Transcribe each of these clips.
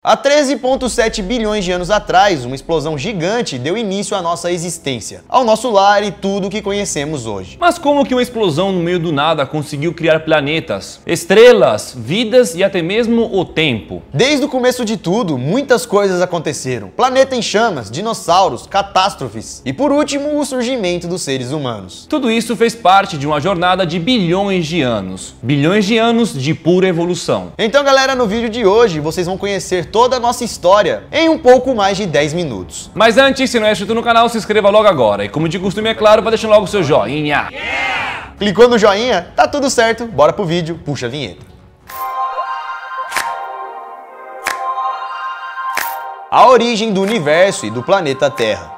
Há 13,7 bilhões de anos atrás, uma explosão gigante deu início à nossa existência, ao nosso lar e tudo o que conhecemos hoje. Mas como que uma explosão no meio do nada conseguiu criar planetas, estrelas, vidas e até mesmo o tempo? Desde o começo de tudo, muitas coisas aconteceram. Planeta em chamas, dinossauros, catástrofes e, por último, o surgimento dos seres humanos. Tudo isso fez parte de uma jornada de bilhões de anos. Bilhões de anos de pura evolução. Então, galera, no vídeo de hoje, vocês vão conhecer toda a nossa história em um pouco mais de 10 minutos. Mas antes, se não é inscrito no canal, se inscreva logo agora. E como de costume, é claro, vai deixando logo o seu joinha. Clicou no joinha? Tá tudo certo, bora pro vídeo, puxa a vinheta. A origem do universo e do planeta Terra.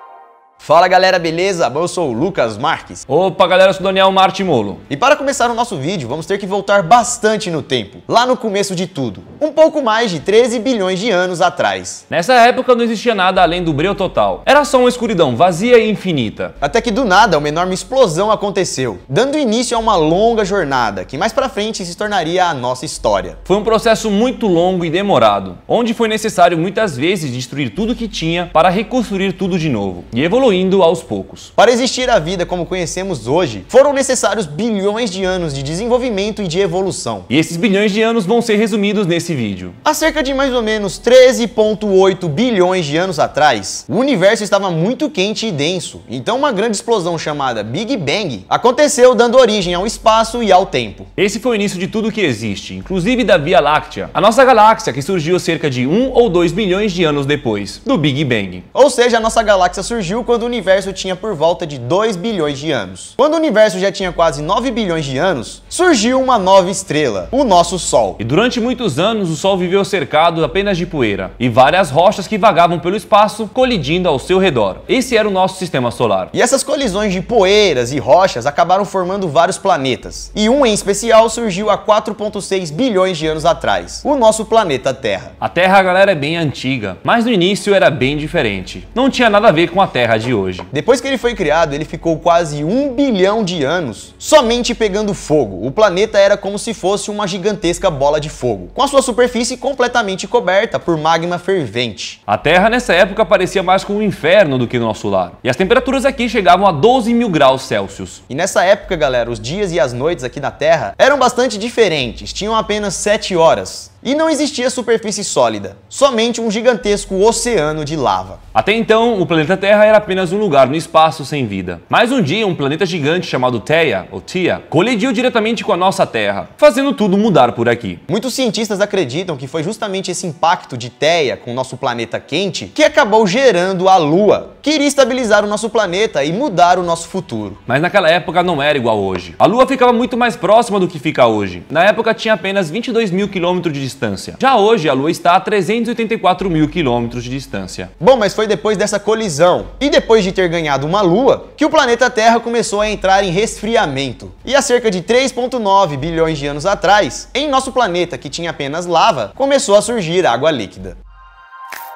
Fala galera, beleza? Eu sou o Lucas Marques. Opa galera, eu sou o Daniel Martimolo. E para começar o nosso vídeo, vamos ter que voltar bastante no tempo, lá no começo de tudo, um pouco mais de 13 bilhões de anos atrás. Nessa época não existia nada além do breu total. Era só uma escuridão vazia e infinita. Até que do nada uma enorme explosão aconteceu, dando início a uma longa jornada, que mais pra frente se tornaria a nossa história. Foi um processo muito longo e demorado, onde foi necessário muitas vezes destruir tudo que tinha para reconstruir tudo de novo, e evoluindo aos poucos. Para existir a vida como conhecemos hoje, foram necessários bilhões de anos de desenvolvimento e de evolução. E esses bilhões de anos vão ser resumidos nesse vídeo. Há cerca de mais ou menos 13,8 bilhões de anos atrás, o universo estava muito quente e denso, então uma grande explosão chamada Big Bang aconteceu, dando origem ao espaço e ao tempo. Esse foi o início de tudo que existe, inclusive da Via Láctea, a nossa galáxia que surgiu cerca de 1 ou 2 bilhões de anos depois do Big Bang. Ou seja, a nossa galáxia surgiu quando o universo tinha por volta de 2 bilhões de anos. Quando o universo já tinha quase 9 bilhões de anos, surgiu uma nova estrela, o nosso Sol. E durante muitos anos o Sol viveu cercado apenas de poeira e várias rochas que vagavam pelo espaço colidindo ao seu redor. Esse era o nosso sistema solar. E essas colisões de poeiras e rochas acabaram formando vários planetas. E um em especial surgiu há 4,6 bilhões de anos atrás, o nosso planeta Terra. A Terra, galera, é bem antiga, mas no início era bem diferente. Não tinha nada a ver com a Terra de hoje. Depois que ele foi criado, ele ficou quase 1 bilhão de anos somente pegando fogo. O planeta era como se fosse uma gigantesca bola de fogo, com a sua superfície completamente coberta por magma fervente. A Terra nessa época parecia mais como um inferno do que o nosso lar. E as temperaturas aqui chegavam a 12 mil graus Celsius. E nessa época, galera, os dias e as noites aqui na Terra eram bastante diferentes, tinham apenas 7 horas. E não existia superfície sólida, somente um gigantesco oceano de lava. Até então, o planeta Terra era apenas um lugar no espaço sem vida. Mas um dia, um planeta gigante chamado Theia, ou Theia, colidiu diretamente com a nossa Terra, fazendo tudo mudar por aqui. Muitos cientistas acreditam que foi justamente esse impacto de Theia com o nosso planeta quente que acabou gerando a Lua, que iria estabilizar o nosso planeta e mudar o nosso futuro. Mas naquela época não era igual hoje. A Lua ficava muito mais próxima do que fica hoje. Na época tinha apenas 22 mil quilômetros de distância. Já hoje, a Lua está a 384 mil quilômetros de distância. Bom, mas foi depois dessa colisão e depois de ter ganhado uma Lua que o planeta Terra começou a entrar em resfriamento. E há cerca de 3,9 bilhões de anos atrás, em nosso planeta que tinha apenas lava, começou a surgir água líquida.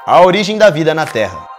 A origem da vida na Terra.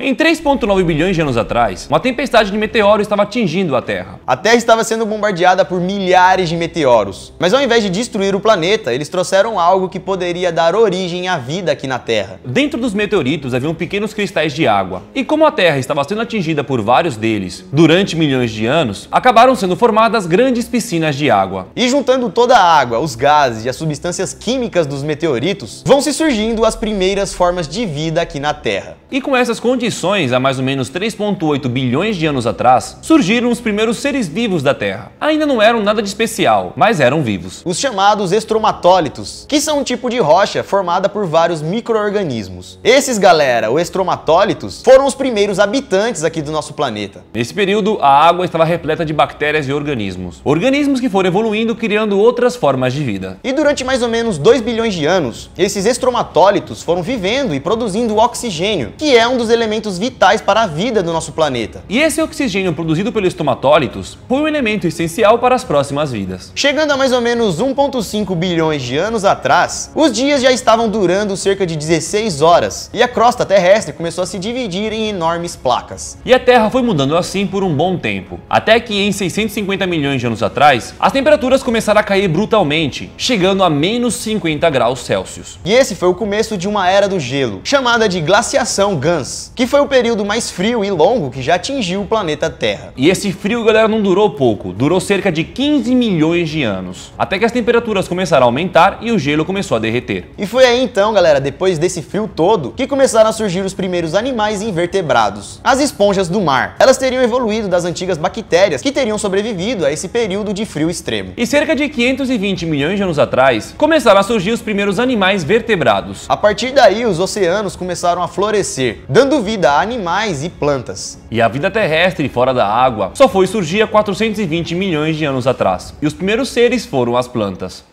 Em 3,9 bilhões de anos atrás, uma tempestade de meteoros estava atingindo a Terra. A Terra estava sendo bombardeada por milhares de meteoros, mas ao invés de destruir o planeta, eles trouxeram algo que poderia dar origem à vida aqui na Terra. Dentro dos meteoritos haviam pequenos cristais de água, e como a Terra estava sendo atingida por vários deles durante milhões de anos, acabaram sendo formadas grandes piscinas de água. E juntando toda a água, os gases e as substâncias químicas dos meteoritos, vão se surgindo as primeiras formas de vida aqui na Terra. E com essas condições, há mais ou menos 3,8 bilhões de anos atrás, surgiram os primeiros seres vivos da Terra. Ainda não eram nada de especial, mas eram vivos. Os chamados estromatólitos, que são um tipo de rocha formada por vários micro-organismos. Esses, galera, os estromatólitos, foram os primeiros habitantes aqui do nosso planeta. Nesse período, a água estava repleta de bactérias e organismos. Organismos que foram evoluindo, criando outras formas de vida. E durante mais ou menos 2 bilhões de anos, esses estromatólitos foram vivendo e produzindo oxigênio, que é um dos elementos elementos vitais para a vida do nosso planeta. E esse oxigênio produzido pelos estomatólitos foi um elemento essencial para as próximas vidas. Chegando a mais ou menos 1,5 bilhões de anos atrás, os dias já estavam durando cerca de 16 horas e a crosta terrestre começou a se dividir em enormes placas. E a Terra foi mudando assim por um bom tempo, até que em 650 milhões de anos atrás, as temperaturas começaram a cair brutalmente, chegando a menos 50 graus Celsius. E esse foi o começo de uma era do gelo, chamada de glaciação Gans, que foi o período mais frio e longo que já atingiu o planeta Terra. E esse frio, galera, não durou pouco, durou cerca de 15 milhões de anos, até que as temperaturas começaram a aumentar e o gelo começou a derreter. E foi aí então, galera, depois desse frio todo, que começaram a surgir os primeiros animais invertebrados, as esponjas do mar. Elas teriam evoluído das antigas bactérias que teriam sobrevivido a esse período de frio extremo. E cerca de 520 milhões de anos atrás, começaram a surgir os primeiros animais vertebrados. A partir daí, os oceanos começaram a florescer, dando vida a animais e plantas. E a vida terrestre fora da água só foi surgir há 420 milhões de anos atrás. E os primeiros seres foram as plantas.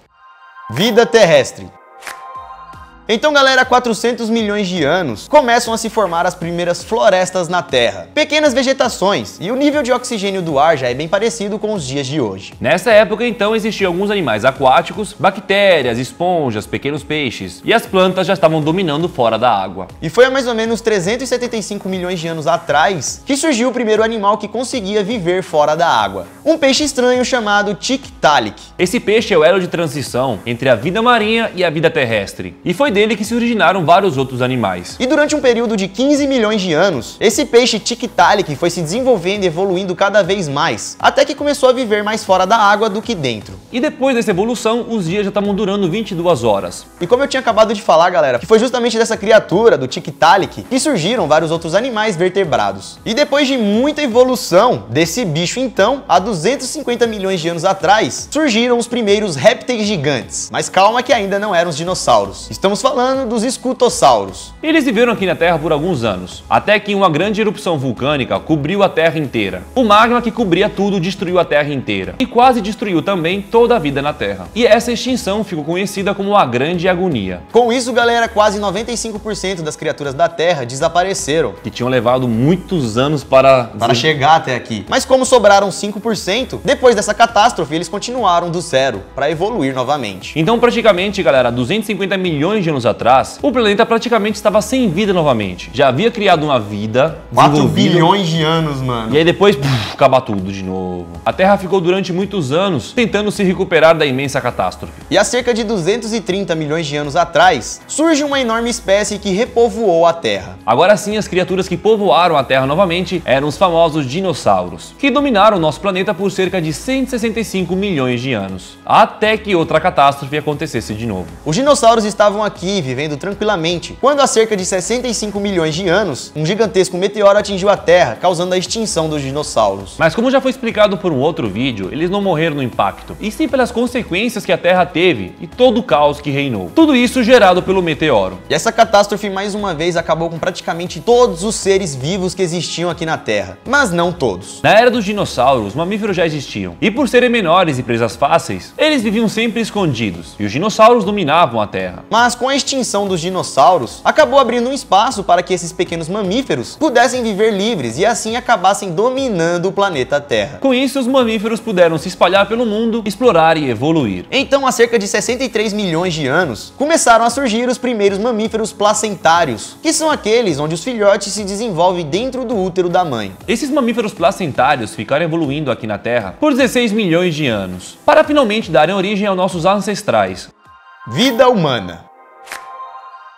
Vida terrestre. Então, galera, há 400 milhões de anos começam a se formar as primeiras florestas na Terra, pequenas vegetações, e o nível de oxigênio do ar já é bem parecido com os dias de hoje. Nessa época, então, existiam alguns animais aquáticos, bactérias, esponjas, pequenos peixes, e as plantas já estavam dominando fora da água. E foi há mais ou menos 375 milhões de anos atrás que surgiu o primeiro animal que conseguia viver fora da água, um peixe estranho chamado Tiktaalik. Esse peixe é o elo de transição entre a vida marinha e a vida terrestre, e foi dele que se originaram vários outros animais. E durante um período de 15 milhões de anos, esse peixe Tiktaalik foi se desenvolvendo e evoluindo cada vez mais, até que começou a viver mais fora da água do que dentro. E depois dessa evolução, os dias já estavam durando 22 horas. E como eu tinha acabado de falar, galera, que foi justamente dessa criatura, do Tiktaalik, que surgiram vários outros animais vertebrados. E depois de muita evolução desse bicho, então, há 250 milhões de anos atrás, surgiram os primeiros répteis gigantes. Mas calma que ainda não eram os dinossauros. Estamos falando dos escutossauros. Eles viveram aqui na Terra por alguns anos, até que uma grande erupção vulcânica cobriu a Terra inteira. O magma que cobria tudo destruiu a Terra inteira e quase destruiu também toda a vida na Terra. E essa extinção ficou conhecida como a Grande Agonia. Com isso, galera, quase 95% das criaturas da Terra desapareceram. Que tinham levado muitos anos para chegar até aqui. Mas como sobraram 5%, depois dessa catástrofe, eles continuaram do zero para evoluir novamente. Então, praticamente, galera, 250 milhões de anos atrás, o planeta praticamente estava sem vida novamente. Já havia criado uma vida 4 bilhões de anos, mano. E aí depois, acaba tudo de novo. A Terra ficou durante muitos anos tentando se recuperar da imensa catástrofe. E há cerca de 230 milhões de anos atrás, surge uma enorme espécie que repovoou a Terra. Agora sim, as criaturas que povoaram a Terra novamente eram os famosos dinossauros, que dominaram o nosso planeta por cerca de 165 milhões de anos, até que outra catástrofe acontecesse de novo. Os dinossauros estavam aqui vivendo tranquilamente, quando há cerca de 65 milhões de anos, um gigantesco meteoro atingiu a Terra, causando a extinção dos dinossauros. Mas como já foi explicado por um outro vídeo, eles não morreram no impacto, e sim pelas consequências que a Terra teve e todo o caos que reinou. Tudo isso gerado pelo meteoro. E essa catástrofe mais uma vez acabou com praticamente todos os seres vivos que existiam aqui na Terra, mas não todos. Na era dos dinossauros, mamíferos já existiam, e por serem menores e presas fáceis, eles viviam sempre escondidos, e os dinossauros dominavam a Terra. Mas com a extinção dos dinossauros, acabou abrindo um espaço para que esses pequenos mamíferos pudessem viver livres e assim acabassem dominando o planeta Terra. Com isso, os mamíferos puderam se espalhar pelo mundo, explorar e evoluir. Então, há cerca de 63 milhões de anos, começaram a surgir os primeiros mamíferos placentários, que são aqueles onde os filhotes se desenvolvem dentro do útero da mãe. Esses mamíferos placentários ficaram evoluindo aqui na Terra por 16 milhões de anos, para finalmente darem origem aos nossos ancestrais. Vida humana.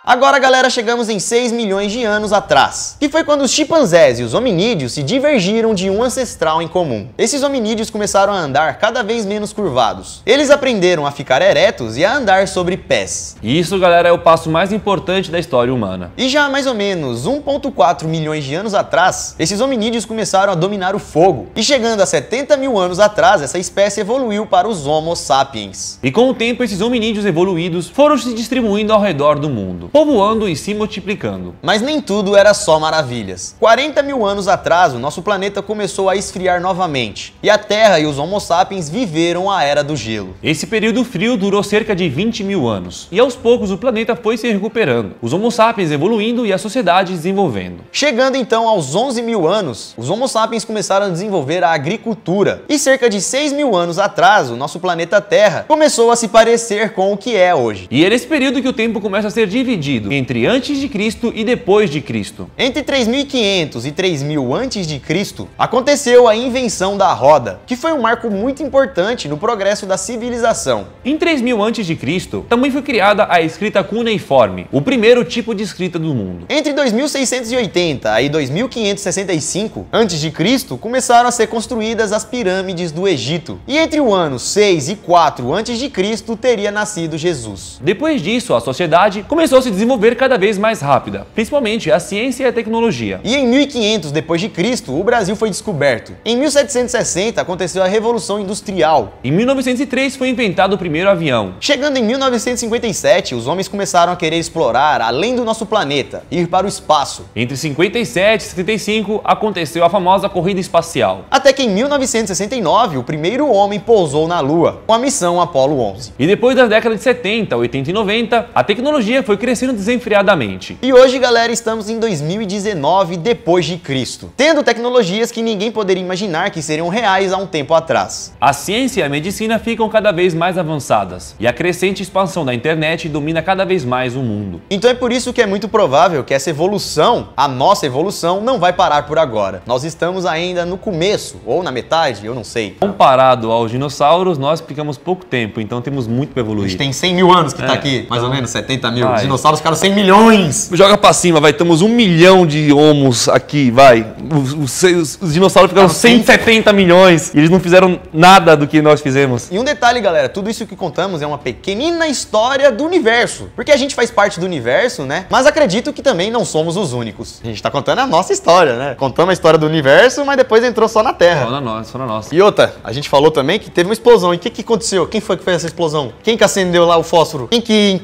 Agora, galera, chegamos em 6 milhões de anos atrás, que foi quando os chimpanzés e os hominídeos se divergiram de um ancestral em comum. Esses hominídeos começaram a andar cada vez menos curvados. Eles aprenderam a ficar eretos e a andar sobre pés. E isso, galera, é o passo mais importante da história humana. E já há mais ou menos 1,4 milhões de anos atrás, esses hominídeos começaram a dominar o fogo. E chegando a 70 mil anos atrás, essa espécie evoluiu para os Homo sapiens. E com o tempo, esses hominídeos evoluídos foram se distribuindo ao redor do mundo. povoando e se multiplicando. Mas nem tudo era só maravilhas. 40 mil anos atrás, o nosso planeta começou a esfriar novamente, e a Terra e os Homo sapiens viveram a Era do Gelo. Esse período frio durou cerca de 20 mil anos, e aos poucos o planeta foi se recuperando, os Homo sapiens evoluindo e a sociedade desenvolvendo. Chegando então aos 11 mil anos, os Homo sapiens começaram a desenvolver a agricultura, e cerca de 6 mil anos atrás, o nosso planeta Terra começou a se parecer com o que é hoje. E é nesse período que o tempo começa a ser dividido entre antes de Cristo e depois de Cristo. Entre 3.500 e 3.000 antes de Cristo, aconteceu a invenção da roda, que foi um marco muito importante no progresso da civilização. Em 3000 a.C., também foi criada a escrita cuneiforme, o primeiro tipo de escrita do mundo. Entre 2680 e 2565 a.C., começaram a ser construídas as pirâmides do Egito. E entre o ano 6 e 4 a.C. teria nascido Jesus. Depois disso, a sociedade começou a se desenvolver cada vez mais rápida, principalmente a ciência e a tecnologia. E em 1500 d.C., o Brasil foi descoberto. Em 1760 aconteceu a Revolução Industrial. Em 1903 foi inventado o primeiro avião. Chegando em 1957, os homens começaram a querer explorar além do nosso planeta, ir para o espaço. Entre 57 e 75 aconteceu a famosa corrida espacial. Até que em 1969, o primeiro homem pousou na Lua, com a missão Apollo 11. E depois das décadas de 70, 80 e 90, a tecnologia foi crescendo desenfreadamente. E hoje, galera, estamos em 2019 depois de Cristo, tendo tecnologias que ninguém poderia imaginar que seriam reais há um tempo atrás. A ciência e a medicina ficam cada vez mais avançadas, e a crescente expansão da internet domina cada vez mais o mundo. Então é por isso que é muito provável que essa evolução, a nossa evolução, não vai parar por agora. Nós estamos ainda no começo, ou na metade, eu não sei. Comparado aos dinossauros, nós ficamos pouco tempo, então temos muito para evoluir. A gente tem 100 mil anos que tá aqui, mais ou menos 70 mil. Vai. Os dinossauros ficaram 100 milhões. Joga pra cima, vai. Temos 1 milhão de homos aqui, vai. Os dinossauros ficaram 170 milhões e eles não fizeram nada do que nós fizemos. E um detalhe, galera, tudo isso que contamos é uma pequenina história do universo. Porque a gente faz parte do universo, né? Mas acredito que também não somos os únicos. A gente tá contando a nossa história, né? Contamos a história do universo, mas depois entrou só na Terra. Só na nossa. E outra, a gente falou também que teve uma explosão. E o que aconteceu? Quem foi que fez essa explosão? Quem que acendeu lá o fósforo? Quem que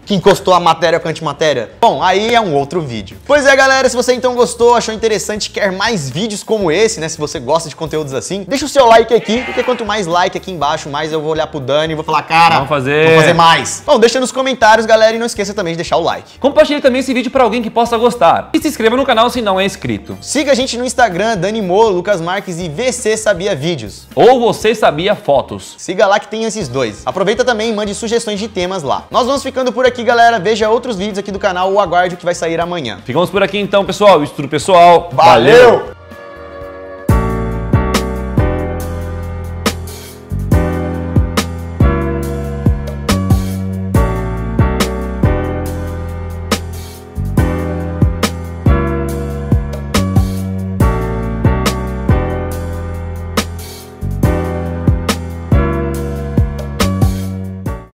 encostou a matéria com a antimatéria? Bom, aí é um outro vídeo. Pois é, galera, se você então gostou, achou interessante, quer mais vídeos como esse, né? Se você gosta de conteúdos assim, deixa o seu like aqui, porque quanto mais like aqui embaixo, mais eu vou olhar pro Dani e vou falar, cara, vamos fazer mais. Bom, deixa nos comentários, galera, e não esqueça também de deixar o like. Compartilhe também esse vídeo para alguém que possa gostar. E se inscreva no canal se não é inscrito. Siga a gente no Instagram, Dani Mo, Lucas Marques e VC Sabia Vídeos. Ou Você Sabia Fotos. Siga lá que tem esses dois. Aproveita também e mande sugestões de temas lá. Nós vamos ficando por aqui, galera. Veja outros vídeos aqui do canal ou aguarde o que vai sair amanhã. Ficamos por aqui então, pessoal. Isso tudo, pessoal. Valeu!